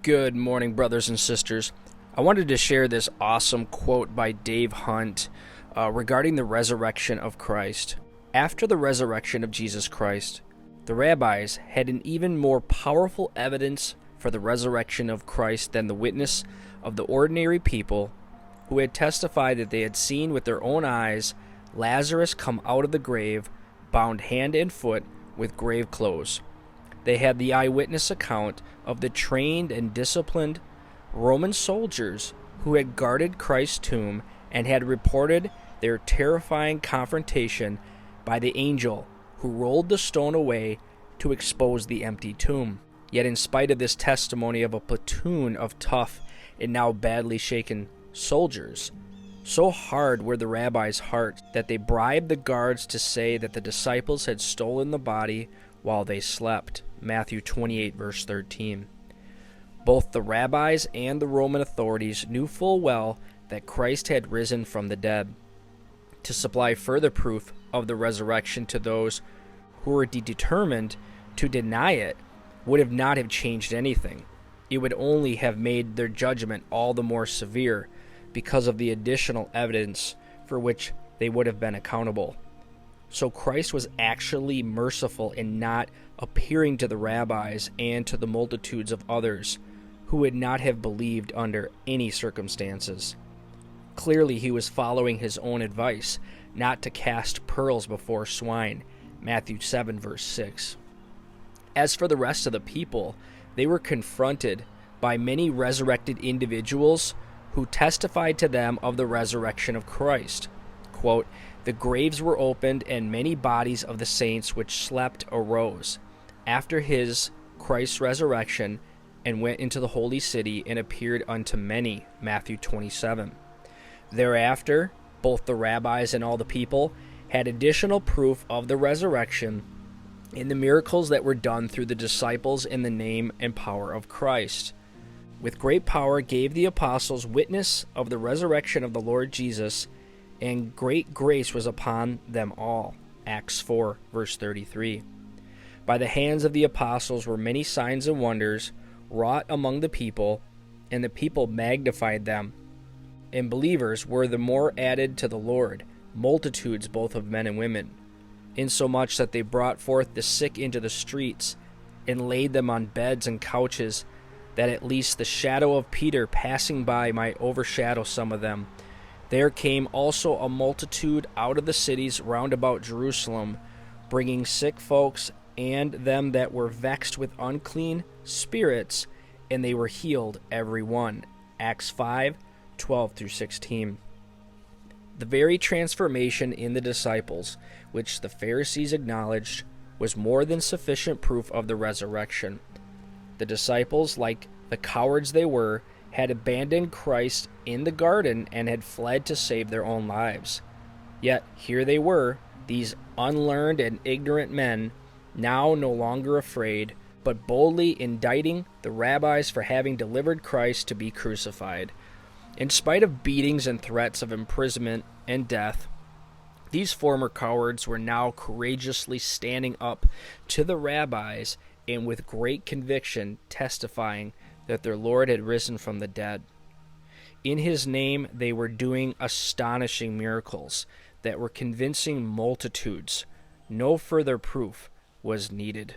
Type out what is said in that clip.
Good morning, brothers and sisters. I wanted to share this awesome quote by Dave Hunt regarding the resurrection of Christ. After the resurrection of Jesus Christ, the rabbis had an even more powerful evidence for the resurrection of Christ than the witness of the ordinary people who had testified that they had seen with their own eyes Lazarus come out of the grave, bound hand and foot with grave clothes. They had the eyewitness account of the trained and disciplined Roman soldiers who had guarded Christ's tomb and had reported their terrifying confrontation by the angel who rolled the stone away to expose the empty tomb. Yet in spite of this testimony of a platoon of tough and now badly shaken soldiers, so hard were the rabbis' hearts that they bribed the guards to say that the disciples had stolen the body while they slept. Matthew 28, verse 13. Both the rabbis and the Roman authorities knew full well that Christ had risen from the dead. To supply further proof of the resurrection to those who were determined to deny it would not have changed anything. It would only have made their judgment all the more severe because of the additional evidence for which they would have been accountable. So Christ was actually merciful in not appearing to the rabbis and to the multitudes of others who would not have believed under any circumstances. Clearly he was following his own advice, not to cast pearls before swine. Matthew 7, verse 6. As for the rest of the people, they were confronted by many resurrected individuals who testified to them of the resurrection of Christ. Quote, "The graves were opened, and many bodies of the saints which slept arose after his Christ's resurrection, and went into the holy city, and appeared unto many." Matthew 27. Thereafter, both the rabbis and all the people had additional proof of the resurrection in the miracles that were done through the disciples in the name and power of Christ. With great power gave the apostles witness of the resurrection of the Lord Jesus, and great grace was upon them all. Acts 4, verse 33. By the hands of the apostles were many signs and wonders wrought among the people, and the people magnified them. And believers were the more added to the Lord, multitudes both of men and women, insomuch that they brought forth the sick into the streets, and laid them on beds and couches, that at least the shadow of Peter passing by might overshadow some of them. There came also a multitude out of the cities round about Jerusalem, bringing sick folks and them that were vexed with unclean spirits, and they were healed every one. Acts 5, 12 through 16. The very transformation in the disciples, which the Pharisees acknowledged, was more than sufficient proof of the resurrection. The disciples, like the cowards they were, had abandoned Christ in the garden and had fled to save their own lives. Yet here they were, these unlearned and ignorant men, now no longer afraid, but boldly indicting the rabbis for having delivered Christ to be crucified. In spite of beatings and threats of imprisonment and death, these former cowards were now courageously standing up to the rabbis and with great conviction testifying that their Lord had risen from the dead. In his name they were doing astonishing miracles that were convincing multitudes. No further proof was needed.